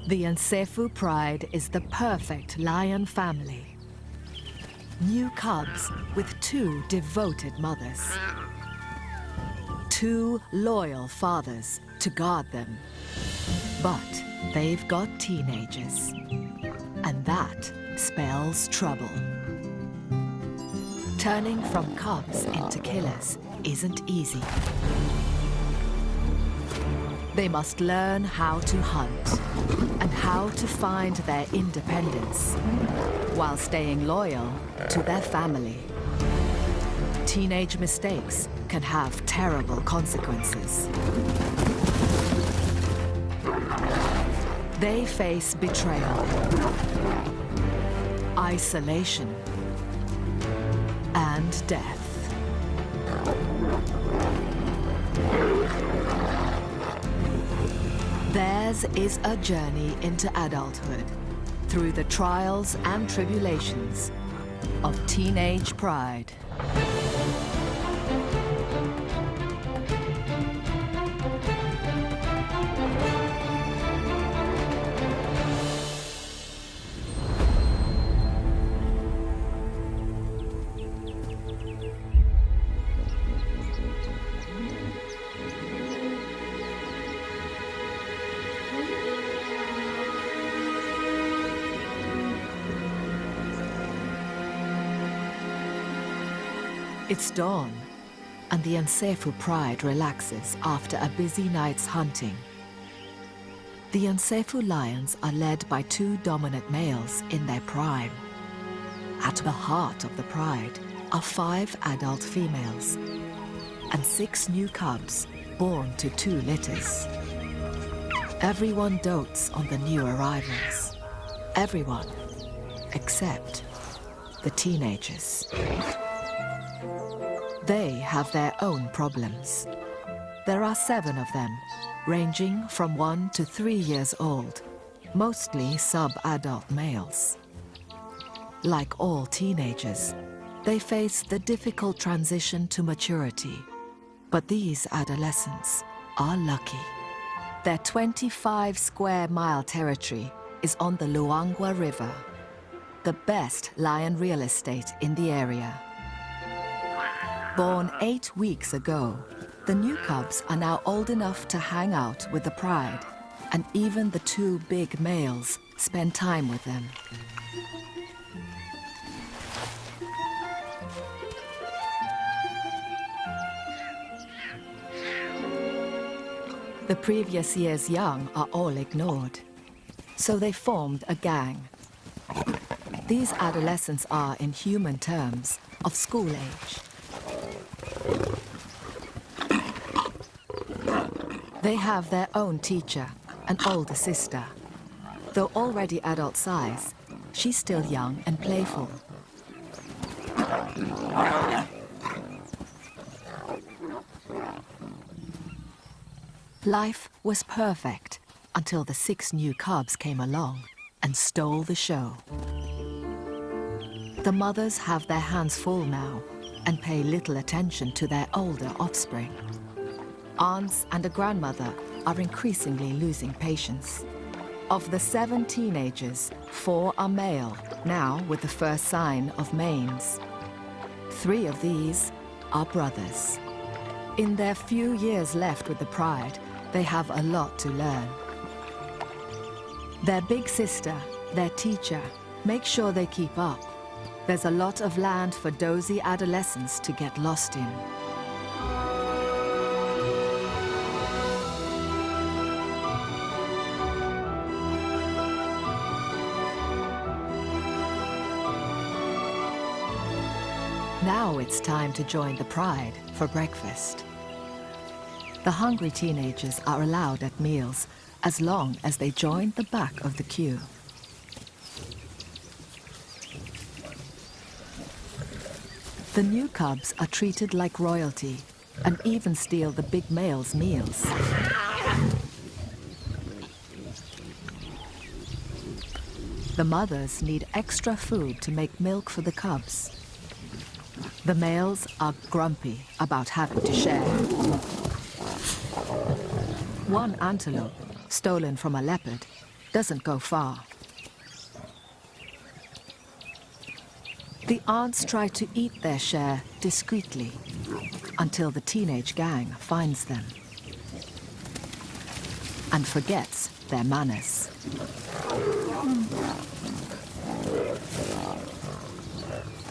The Nsefu pride is the perfect lion family. New cubs with 2 devoted mothers. 2 loyal fathers to guard them. But they've got teenagers, and that spells trouble. Turning from cubs into killers isn't easy. They must learn how to hunt and how to find their independence while staying loyal to their family. Teenage mistakes can have terrible consequences. They face betrayal, isolation, and death. Theirs is a journey into adulthood through the trials and tribulations of teenage pride. It's dawn, and the Nsefu pride relaxes after a busy night's hunting. The Nsefu lions are led by 2 dominant males in their prime. At the heart of the pride are 5 adult females and 6 new cubs born to 2 litters. Everyone dotes on the new arrivals. Everyone except the teenagers. They have their own problems. There are 7 of them, ranging from 1 to 3 years old, mostly sub-adult males. Like all teenagers, they face the difficult transition to maturity. But these adolescents are lucky. Their 25-square-mile territory is on the Luangwa River, the best lion real estate in the area. Born 8 weeks ago, the new cubs are now old enough to hang out with the pride, and even the 2 big males spend time with them. The previous year's young are all ignored, so they formed a gang. These adolescents are, in human terms, of school age. They have their own teacher, an older sister. Though already adult size, she's still young and playful. Life was perfect until the 6 new cubs came along and stole the show. The mothers have their hands full now and pay little attention to their older offspring. Aunts and a grandmother are increasingly losing patience. Of the 7 teenagers, 4 are male, now with the first sign of manes. 3 of these are brothers. In their few years left with the pride, they have a lot to learn. Their big sister, their teacher, makes sure they keep up. There's a lot of land for dozy adolescents to get lost in. Now it's time to join the pride for breakfast. The hungry teenagers are allowed at meals as long as they join the back of the queue. The new cubs are treated like royalty and even steal the big males' meals. The mothers need extra food to make milk for the cubs. The males are grumpy about having to share. One antelope, stolen from a leopard, doesn't go far. The ants try to eat their share discreetly until the teenage gang finds them and forgets their manners.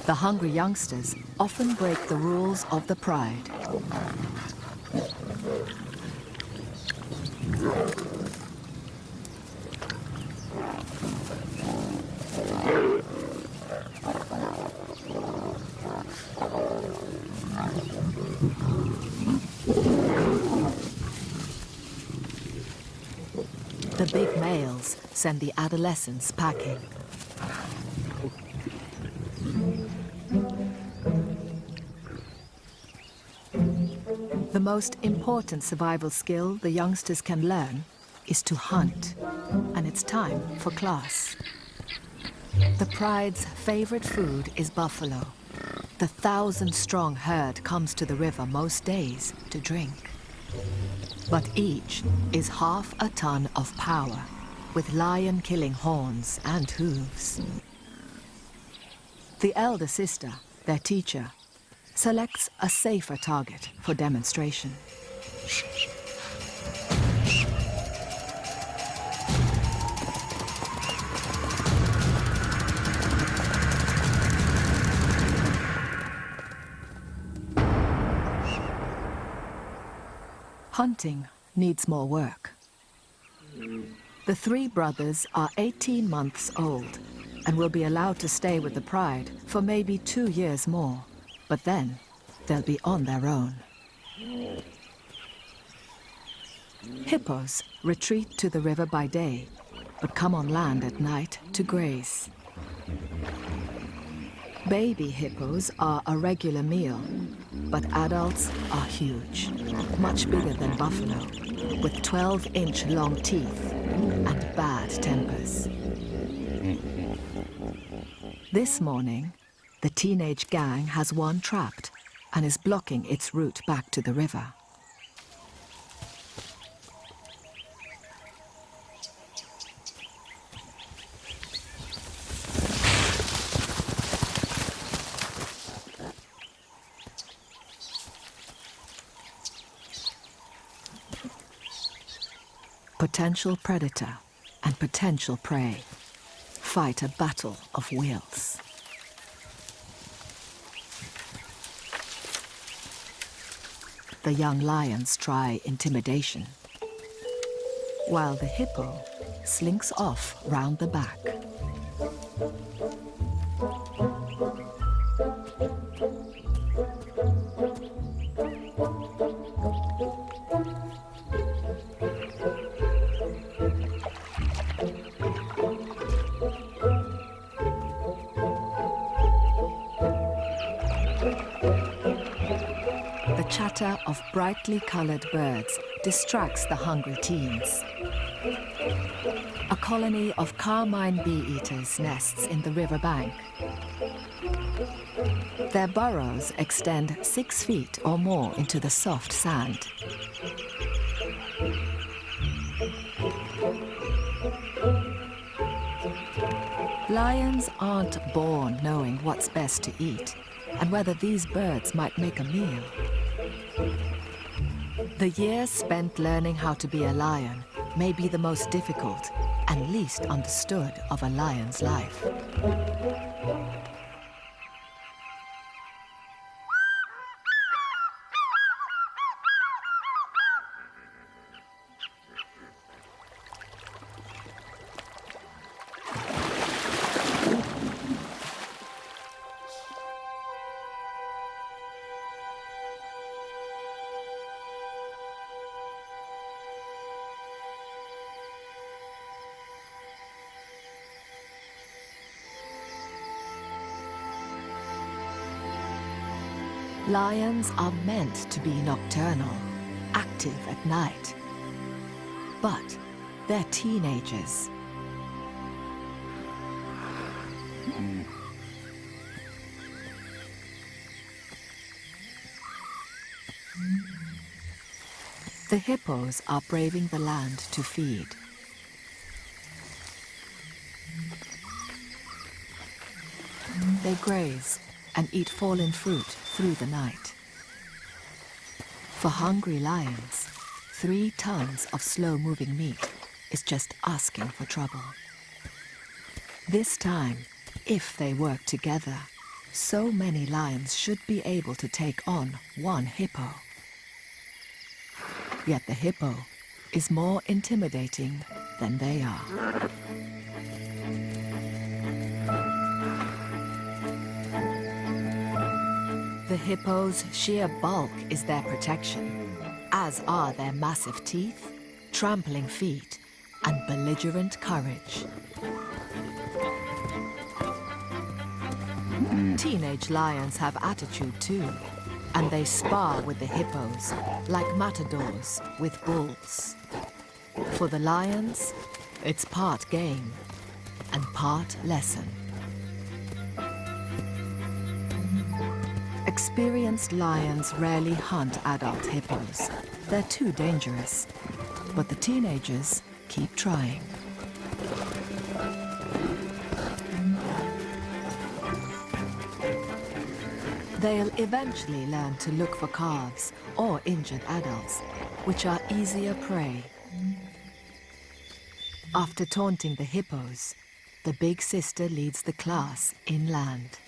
The hungry youngsters often break the rules of the pride. The big males send the adolescents packing. The most important survival skill the youngsters can learn is to hunt, and it's time for class. The pride's favorite food is buffalo. The 1,000-strong herd comes to the river most days to drink. But each is half a ton of power, with lion-killing horns and hooves. The elder sister, their teacher, selects a safer target for demonstration. Hunting needs more work. The three brothers are 18 months old and will be allowed to stay with the pride for maybe 2 years more. But then they'll be on their own. Hippos retreat to the river by day, but come on land at night to graze. Baby hippos are a regular meal, but adults are huge, much bigger than buffalo, with 12-inch long teeth and bad tempers. This morning, the teenage gang has one trapped and is blocking its route back to the river. Potential predator and potential prey fight a battle of wills. The young lions try intimidation, while the hippo slinks off round the back. The chatter of brightly colored birds distracts the hungry teens. A colony of carmine bee-eaters nests in the riverbank. Their burrows extend 6 feet or more into the soft sand. Lions aren't born knowing what's best to eat and whether these birds might make a meal. The years spent learning how to be a lion may be the most difficult and least understood of a lion's life. Lions are meant to be nocturnal, active at night. But they're teenagers. The hippos are braving the land to feed. They graze and eat fallen fruit through the night. For hungry lions, 3 tons of slow-moving meat is just asking for trouble. This time, if they work together, so many lions should be able to take on 1 hippo. Yet the hippo is more intimidating than they are. The hippo's sheer bulk is their protection, as are their massive teeth, trampling feet, and belligerent courage. Teenage lions have attitude too, and they spar with the hippos like matadors with bulls. For the lions, it's part game and part lesson. Experienced lions rarely hunt adult hippos. They're too dangerous, but the teenagers keep trying. They'll eventually learn to look for calves or injured adults, which are easier prey. After taunting the hippos, the big sister leads the class inland.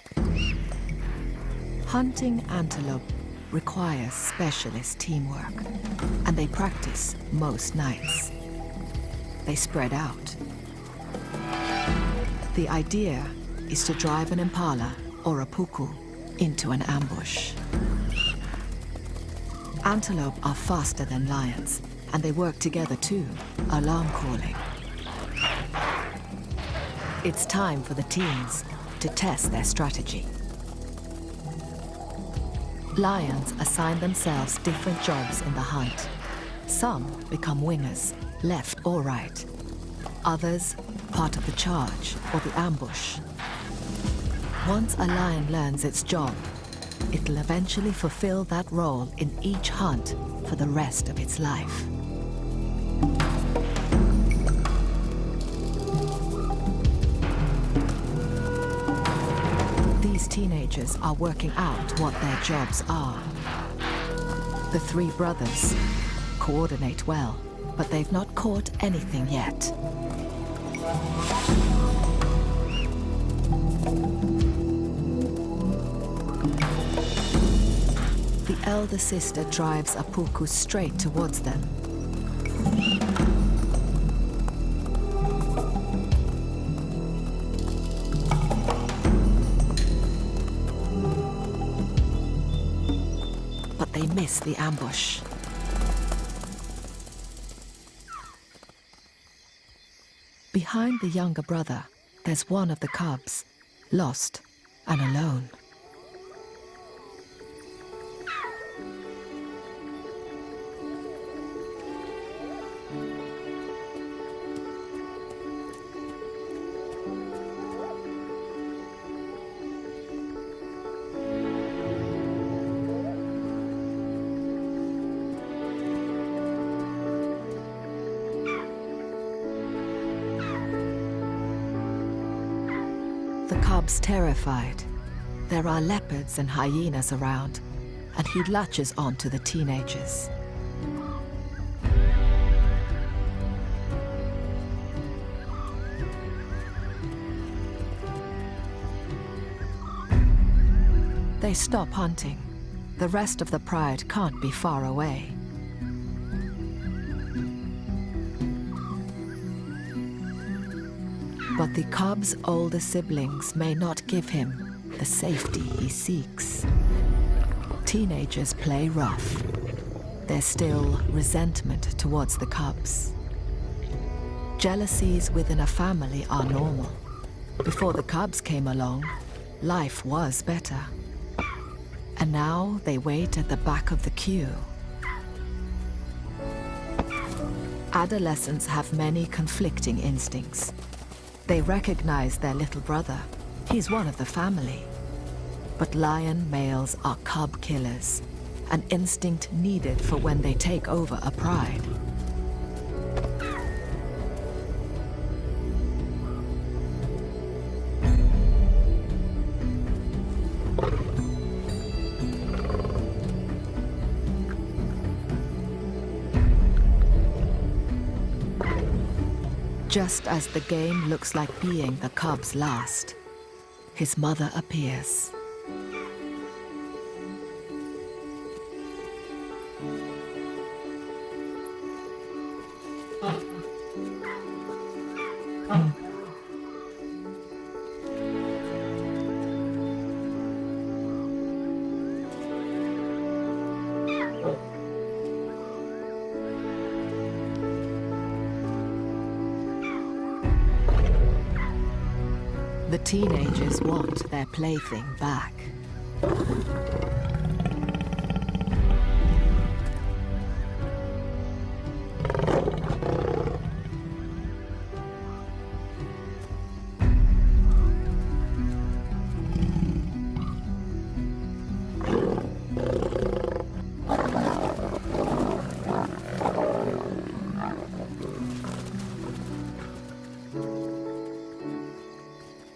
Hunting antelope requires specialist teamwork, and they practice most nights. They spread out. The idea is to drive an impala or a puku into an ambush. Antelope are faster than lions, and they work together too, alarm calling. It's time for the teens to test their strategy. Lions assign themselves different jobs in the hunt. Some become wingers, left or right. Others, part of the charge or the ambush. Once a lion learns its job, it'll eventually fulfill that role in each hunt for the rest of its life. These teenagers are working out what their jobs are. The 3 brothers coordinate well, but they've not caught anything yet. The elder sister drives a puku straight towards them. But they miss the ambush. Behind the younger brother, there's one of the cubs, lost and alone. The cub's terrified. There are leopards and hyenas around, and he latches onto the teenagers. They stop hunting. The rest of the pride can't be far away. But the cub's older siblings may not give him the safety he seeks. Teenagers play rough. There's still resentment towards the cubs. Jealousies within a family are normal. Before the cubs came along, life was better. And now they wait at the back of the queue. Adolescents have many conflicting instincts. They recognize their little brother. He's one of the family. But lion males are cub killers, an instinct needed for when they take over a pride. Just as the game looks like being the cub's last, his mother appears. The teenagers want their plaything back.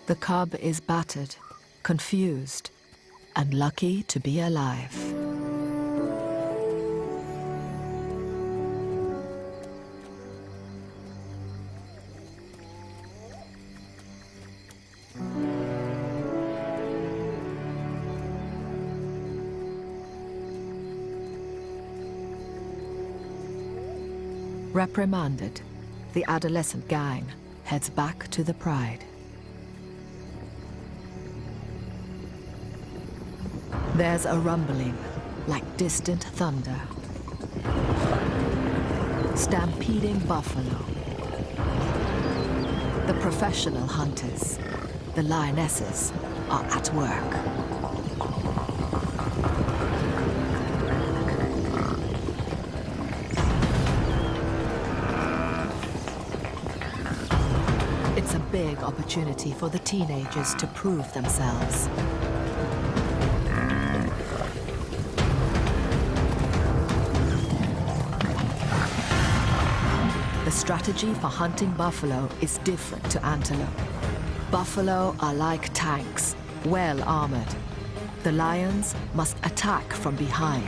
The cub is battered, confused, and lucky to be alive. Reprimanded, the adolescent gang heads back to the pride. There's a rumbling, like distant thunder. Stampeding buffalo. The professional hunters, the lionesses, are at work. It's a big opportunity for the teenagers to prove themselves. The strategy for hunting buffalo is different to antelope. Buffalo are like tanks, well armored. The lions must attack from behind.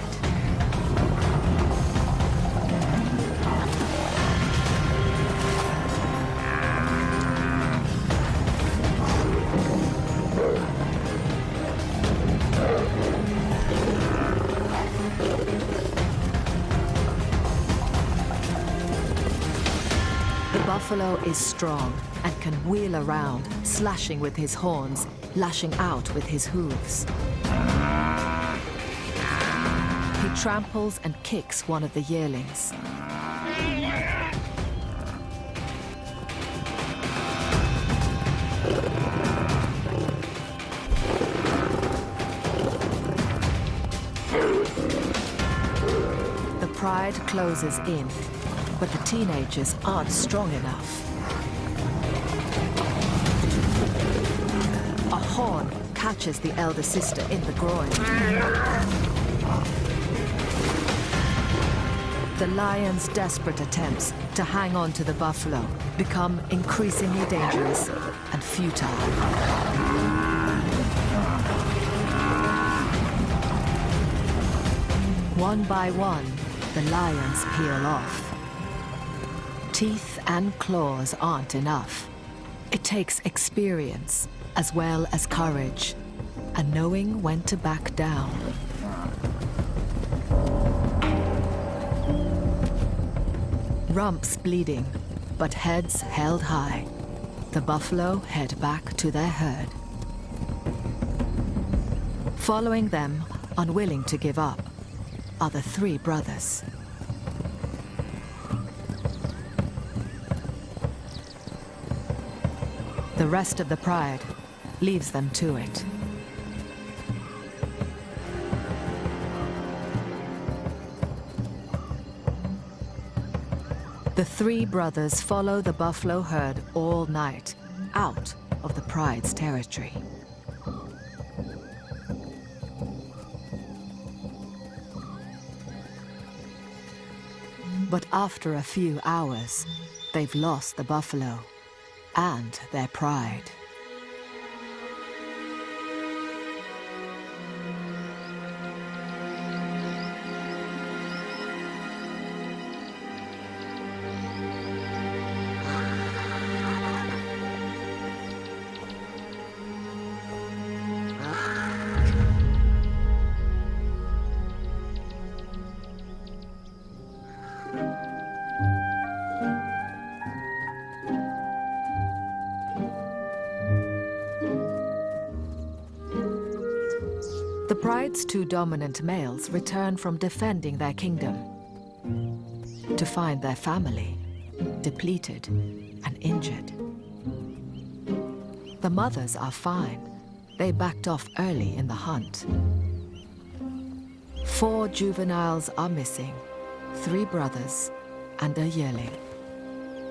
Buffalo is strong and can wheel around, slashing with his horns, lashing out with his hooves. He tramples and kicks one of the yearlings. The pride closes in, but the teenagers aren't strong enough. A horn catches the elder sister in the groin. The lion's desperate attempts to hang on to the buffalo become increasingly dangerous and futile. One by one, the lions peel off. Teeth and claws aren't enough. It takes experience as well as courage, and knowing when to back down. Rumps bleeding, but heads held high. The buffalo head back to their herd. Following them, unwilling to give up, are the three brothers. The rest of the pride leaves them to it. The three brothers follow the buffalo herd all night, out of the pride's territory. But after a few hours, they've lost the buffalo and their pride. pride's two dominant males return from defending their kingdom to find their family depleted and injured. The mothers are fine. They backed off early in the hunt. 4 juveniles are missing, 3 brothers and a yearling.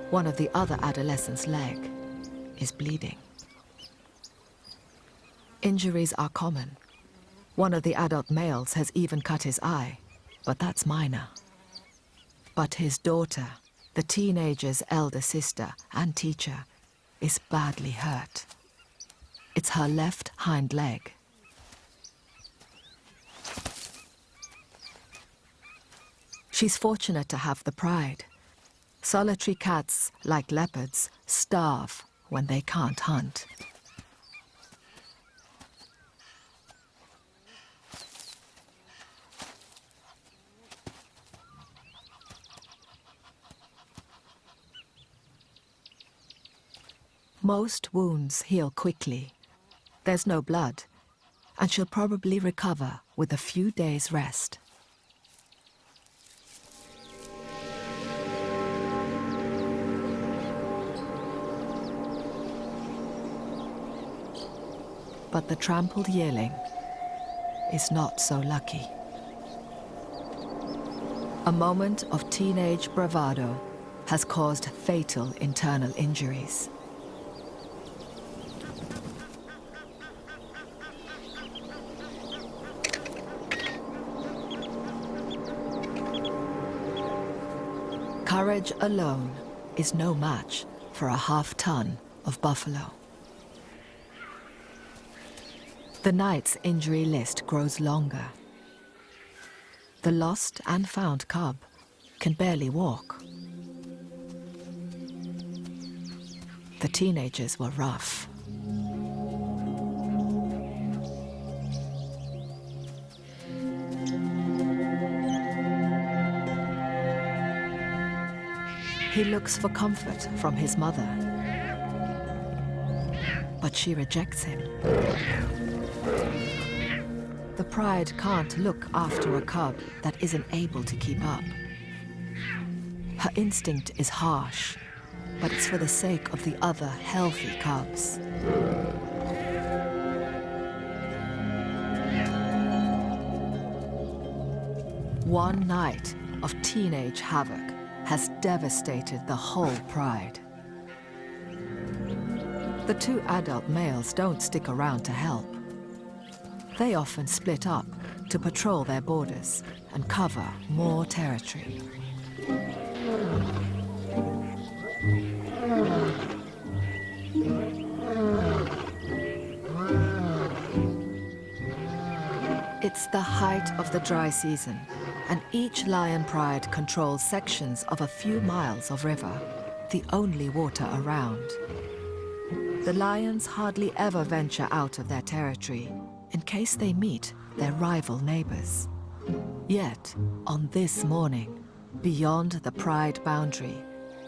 One of the other adolescent's leg is bleeding. Injuries are common. One of the adult males has even cut his eye, but that's minor. But his daughter, the teenager's elder sister and teacher, is badly hurt. It's her left hind leg. She's fortunate to have the pride. Solitary cats, like leopards, starve when they can't hunt. Most wounds heal quickly. There's no blood, and she'll probably recover with a few days' rest. But the trampled yearling is not so lucky. A moment of teenage bravado has caused fatal internal injuries. Courage alone is no match for a half-ton of buffalo. The night's injury list grows longer. The lost and found cub can barely walk. The teenagers were rough. He looks for comfort from his mother, but she rejects him. The pride can't look after a cub that isn't able to keep up. Her instinct is harsh, but it's for the sake of the other healthy cubs. One night of teenage havoc has devastated the whole pride. The 2 adult males don't stick around to help. They often split up to patrol their borders and cover more territory. It's the height of the dry season, and each lion pride controls sections of a few miles of river, the only water around. The lions hardly ever venture out of their territory in case they meet their rival neighbors. Yet, on this morning, beyond the pride boundary,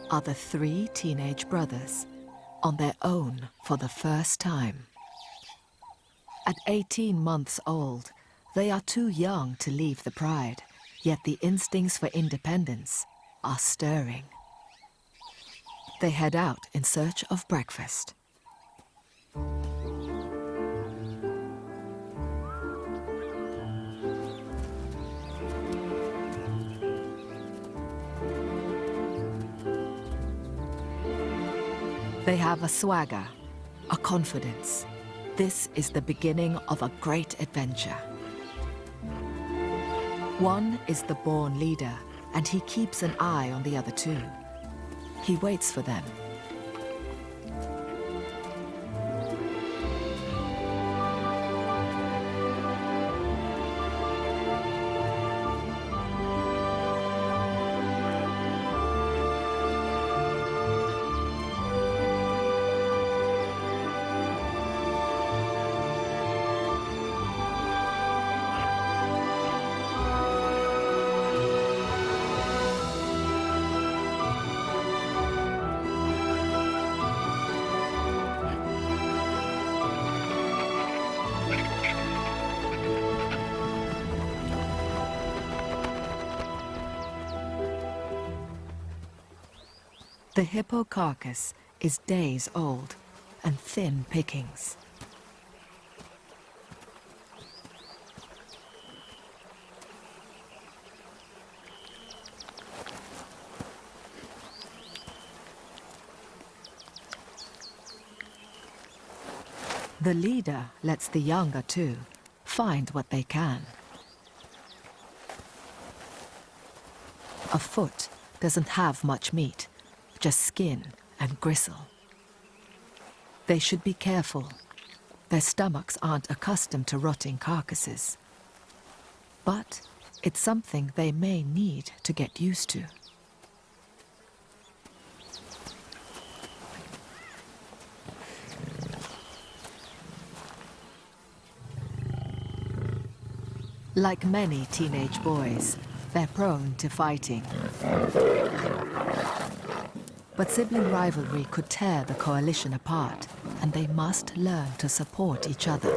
are the 3 teenage brothers, on their own for the first time. At 18 months old, they are too young to leave the pride, yet the instincts for independence are stirring. They head out in search of breakfast. They have a swagger, a confidence. This is the beginning of a great adventure. One is the born leader, and he keeps an eye on the other 2. He waits for them. The hippo carcass is days old and thin pickings. The leader lets the younger two find what they can. A foot doesn't have much meat, just skin and gristle. They should be careful. Their stomachs aren't accustomed to rotting carcasses. But it's something they may need to get used to. Like many teenage boys, they're prone to fighting. But sibling rivalry could tear the coalition apart, and they must learn to support each other.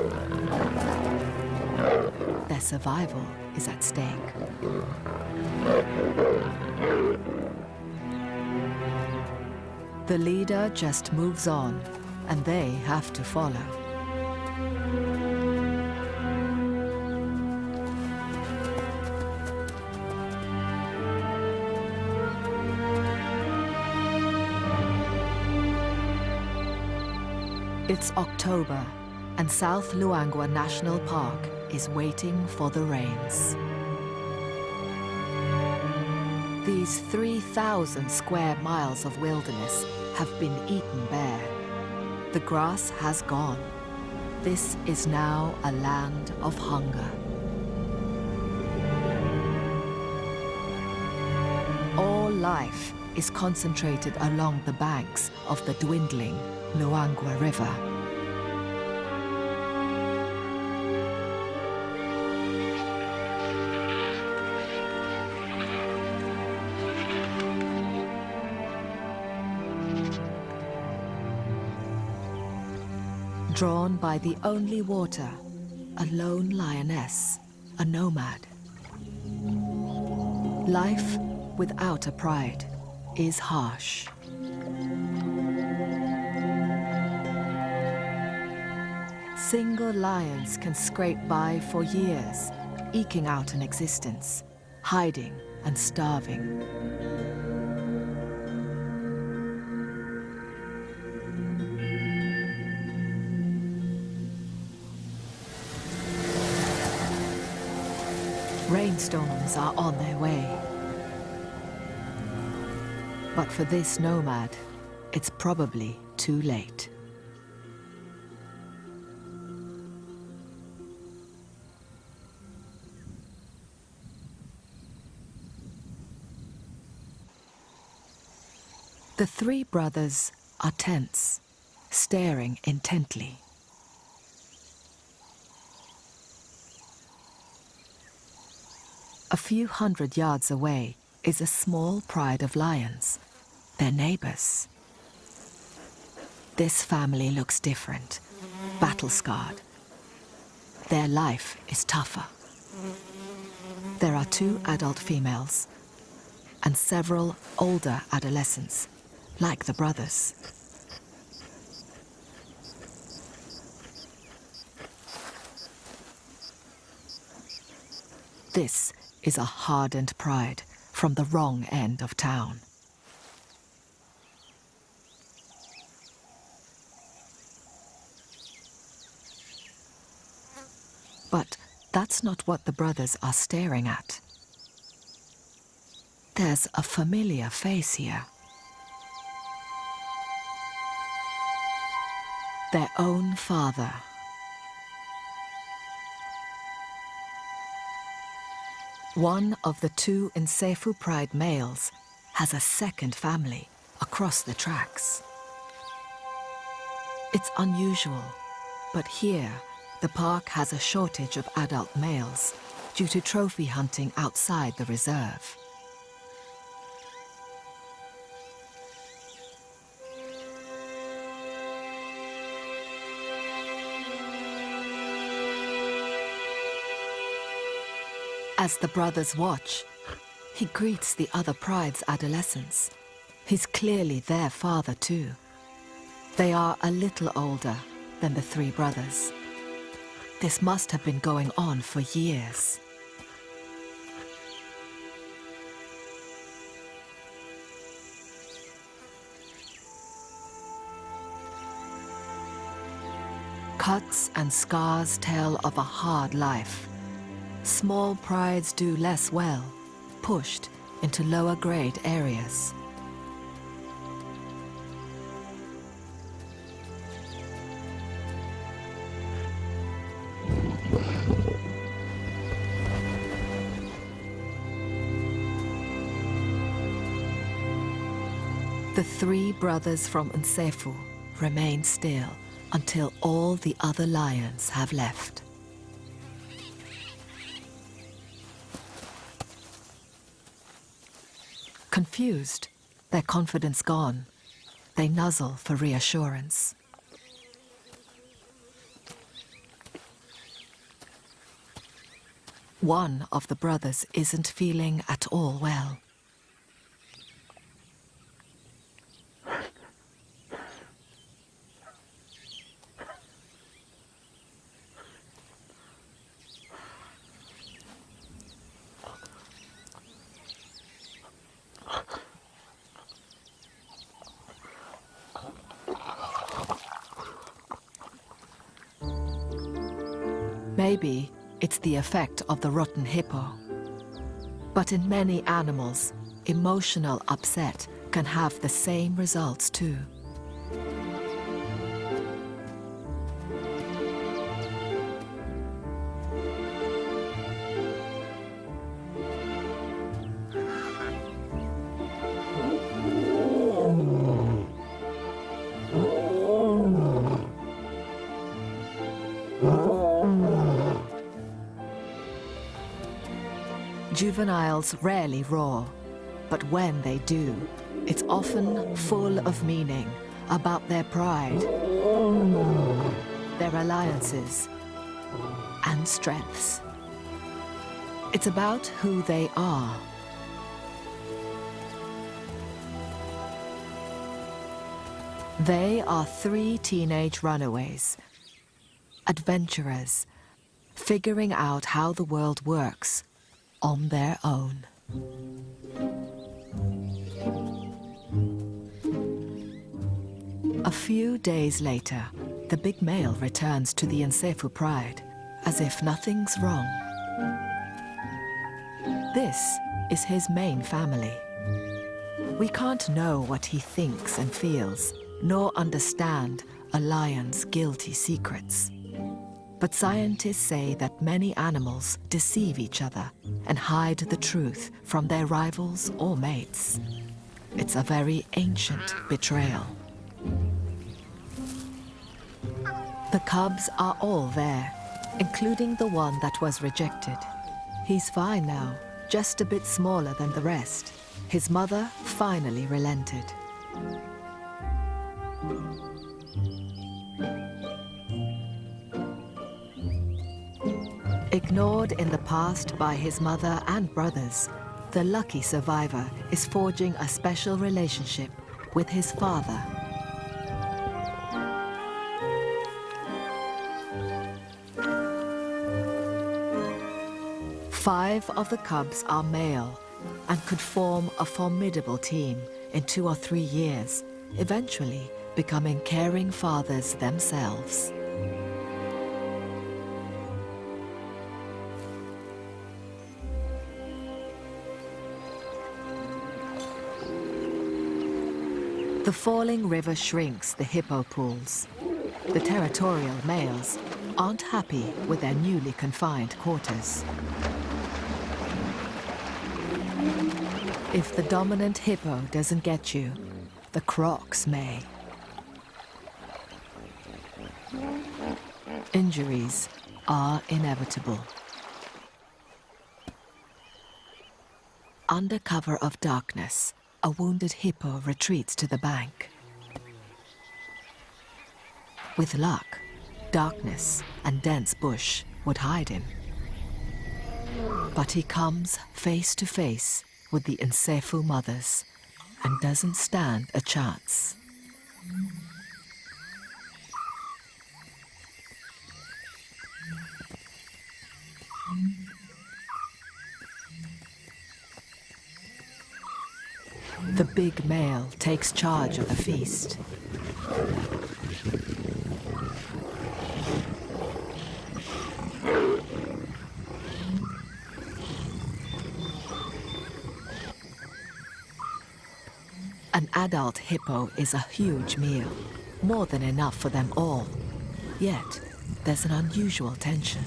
Their survival is at stake. The leader just moves on, and they have to follow. It's October, and South Luangwa National Park is waiting for the rains. These 3,000 square miles of wilderness have been eaten bare. The grass has gone. This is now a land of hunger. All life is concentrated along the banks of the dwindling Luangwa River. Drawn by the only water, a lone lioness, a nomad. Life without a pride is harsh. Single lions can scrape by for years, eking out an existence, hiding and starving. Rainstorms are on their way. But for this nomad, it's probably too late. The three brothers are tense, staring intently. A few hundred yards away is a small pride of lions, their neighbors. This family looks different, battle-scarred. Their life is tougher. There are 2 adult females and several older adolescents, like the brothers. This is a hardened pride from the wrong end of town. But that's not what the brothers are staring at. There's a familiar face here. Their own father. One of the 2 Nsefu Pride males has a second family across the tracks. It's unusual, but here the park has a shortage of adult males due to trophy hunting outside the reserve. As the brothers watch, he greets the other pride's adolescents, He's clearly their father too. They are a little older than the three brothers. This must have been going on for years. Cuts and scars tell of a hard life. Small prides do less well, pushed into lower grade areas. The three brothers from Unsefu remain still until all the other lions have left. Confused, their confidence gone, they nuzzle for reassurance. One of the brothers isn't feeling at all well. Maybe it's the effect of the rotten hippo. But in many animals, emotional upset can have the same results too. Juveniles rarely roar, but when they do, it's often full of meaning about their pride, their alliances, and strengths. It's about who they are. They are three teenage runaways, adventurers, figuring out how the world works on their own. A few days later, the big male returns to the Unsefu pride, as if nothing's wrong. This is his main family. We can't know what he thinks and feels, nor understand a lion's guilty secrets. But scientists say that many animals deceive each other and hide the truth from their rivals or mates. It's a very ancient betrayal. The cubs are all there, including the one that was rejected. He's fine now, just a bit smaller than the rest. His mother finally relented. Ignored in the past by his mother and brothers, the lucky survivor is forging a special relationship with his father. Five of the cubs are male and could form a formidable team in 2 or 3 years, eventually becoming caring fathers themselves. The falling river shrinks the hippo pools. The territorial males aren't happy with their newly confined quarters. If the dominant hippo doesn't get you, the crocs may. Injuries are inevitable. Under cover of darkness, a wounded hippo retreats to the bank. With luck, darkness and dense bush would hide him. But he comes face to face with the Unsefu mothers and doesn't stand a chance. The big male takes charge of the feast. An adult hippo is a huge meal, more than enough for them all. Yet, there's an unusual tension.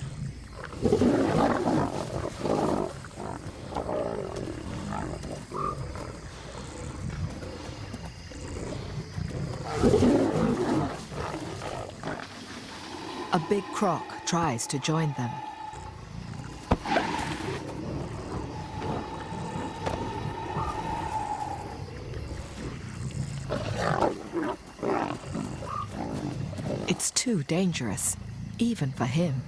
A big croc tries to join them. It's too dangerous, even for him.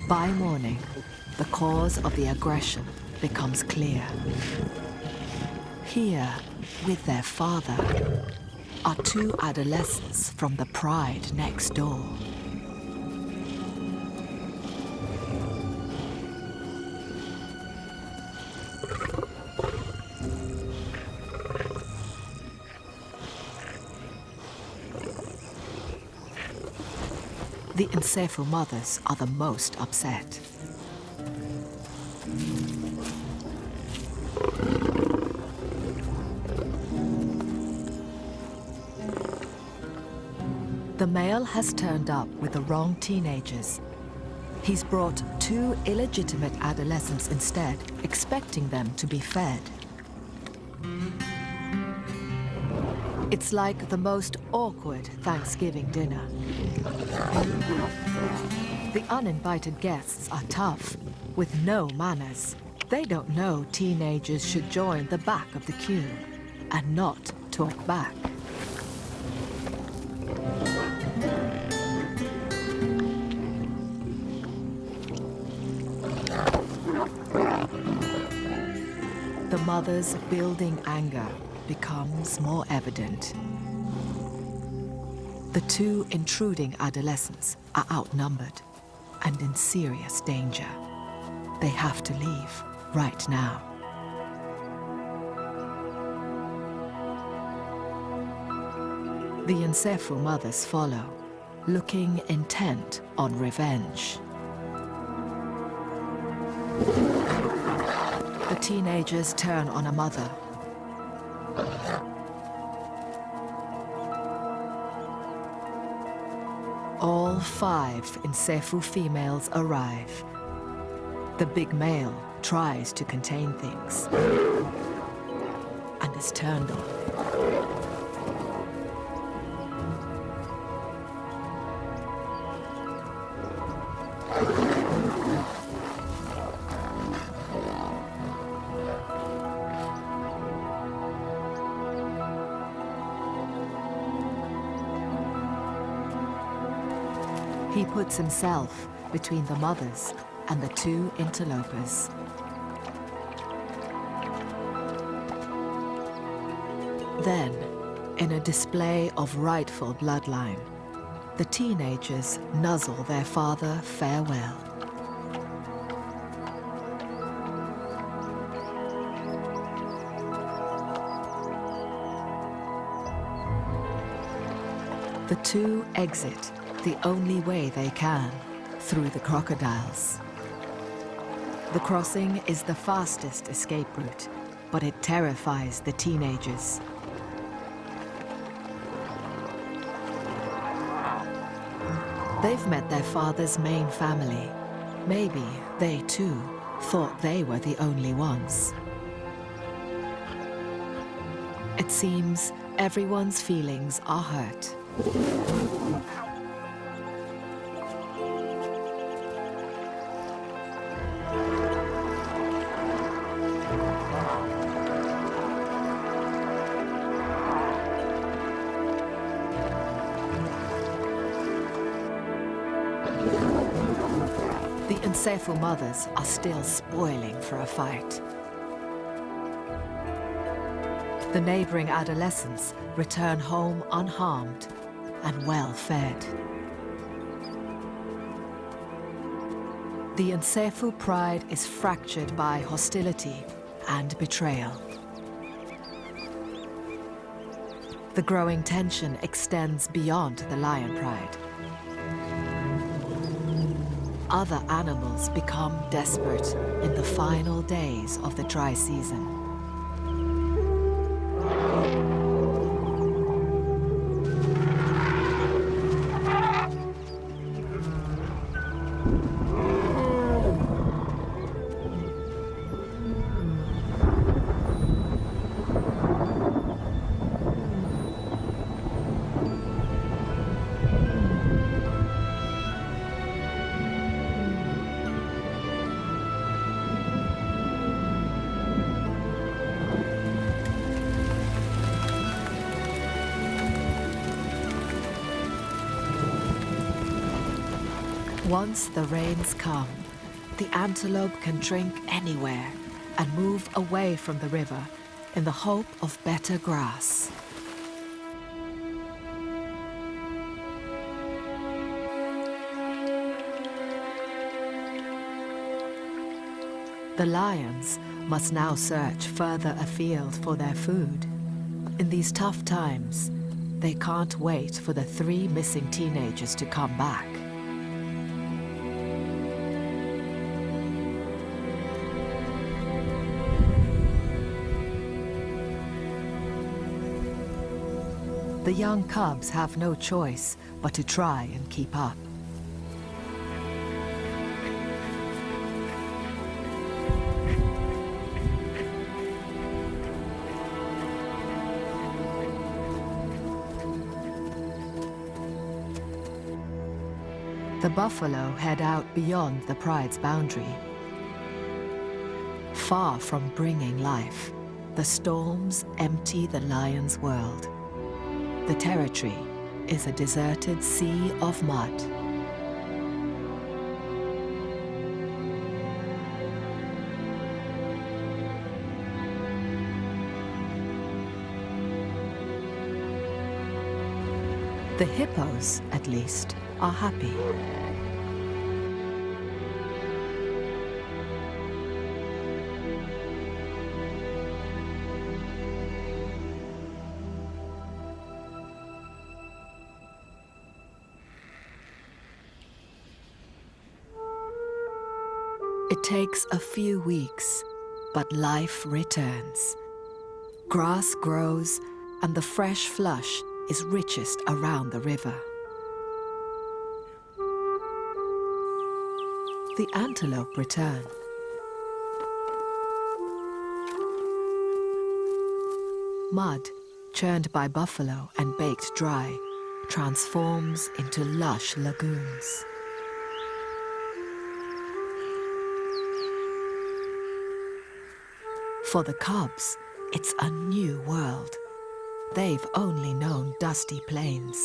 By morning, the cause of the aggression becomes clear. Here, with their father, are two adolescents from the pride next door. The encephal mothers are the most upset. The male has turned up with the wrong teenagers. He's brought two illegitimate adolescents instead, expecting them to be fed. It's like the most awkward Thanksgiving dinner. The uninvited guests are tough, with no manners. They don't know teenagers should join the back of the queue and not talk back. The mother's building anger becomes more evident. The two intruding adolescents are outnumbered and in serious danger. They have to leave right now. The encephal mothers follow, looking intent on revenge. The teenagers turn on a mother. All 5 encephal females arrive. The big male tries to contain things and is turned on. He puts himself between the mothers and the two interlopers. Then, in a display of rightful bloodline, the teenagers nuzzle their father farewell. The two exit the only way they can, through the crocodiles. The crossing is the fastest escape route, but it terrifies the teenagers. They've met their father's main family. Maybe they too thought they were the only ones. It seems Everyone's feelings are hurt. The Encephalid mothers are still spoiling for a fight. The neighboring adolescents return home unharmed and well-fed. The Encephalid pride is fractured by hostility and betrayal. The growing tension extends beyond the lion pride. Other animals become desperate in the final days of the dry season. Once the rains come, the antelope can drink anywhere and move away from the river in the hope of better grass. The lions must now search further afield for their food. In these tough times, they can't wait for the 3 missing teenagers to come back. The young cubs have no choice but to try and keep up. The buffalo head out beyond the pride's boundary. Far from bringing life, the storms empty the lion's world. The territory is a deserted sea of mud. The hippos, at least, are happy. It takes a few weeks, but life returns. Grass grows, and the fresh flush is richest around the river. The antelope return. Mud, churned by buffalo and baked dry, transforms into lush lagoons. For the cubs, it's a new world. They've only known dusty plains.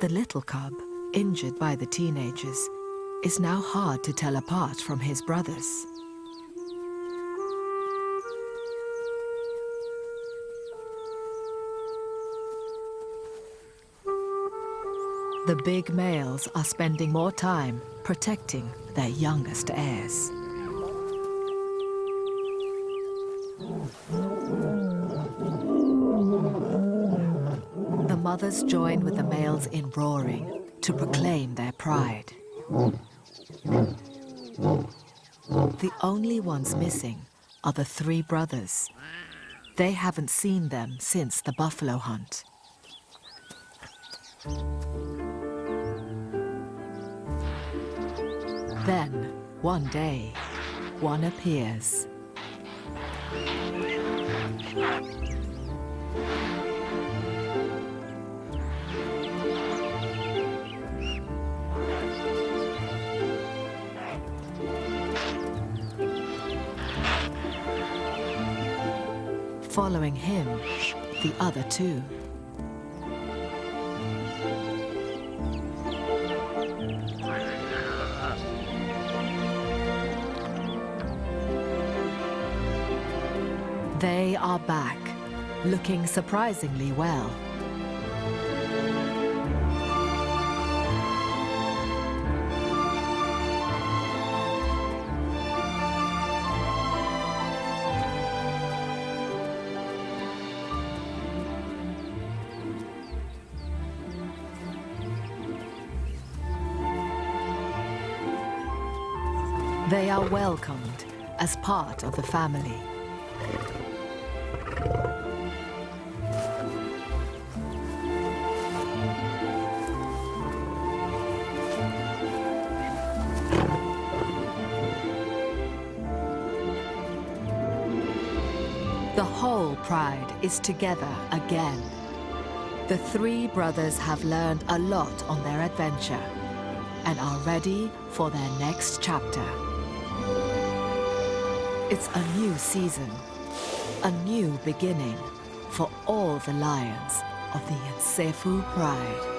The little cub, injured by the teenagers, is now hard to tell apart from his brothers. The big males are spending more time protecting their youngest heirs. The mothers join with the males in roaring to proclaim their pride. The only ones missing are the 3 brothers. They haven't seen them since the buffalo hunt. Then, one day, one appears. following him, the other two. They are back, looking surprisingly well. They are welcomed as part of the family. The whole pride is together again. The three brothers have learned a lot on their adventure and are ready for their next chapter. It's a new season, a new beginning for all the lions of the Nsefu Pride.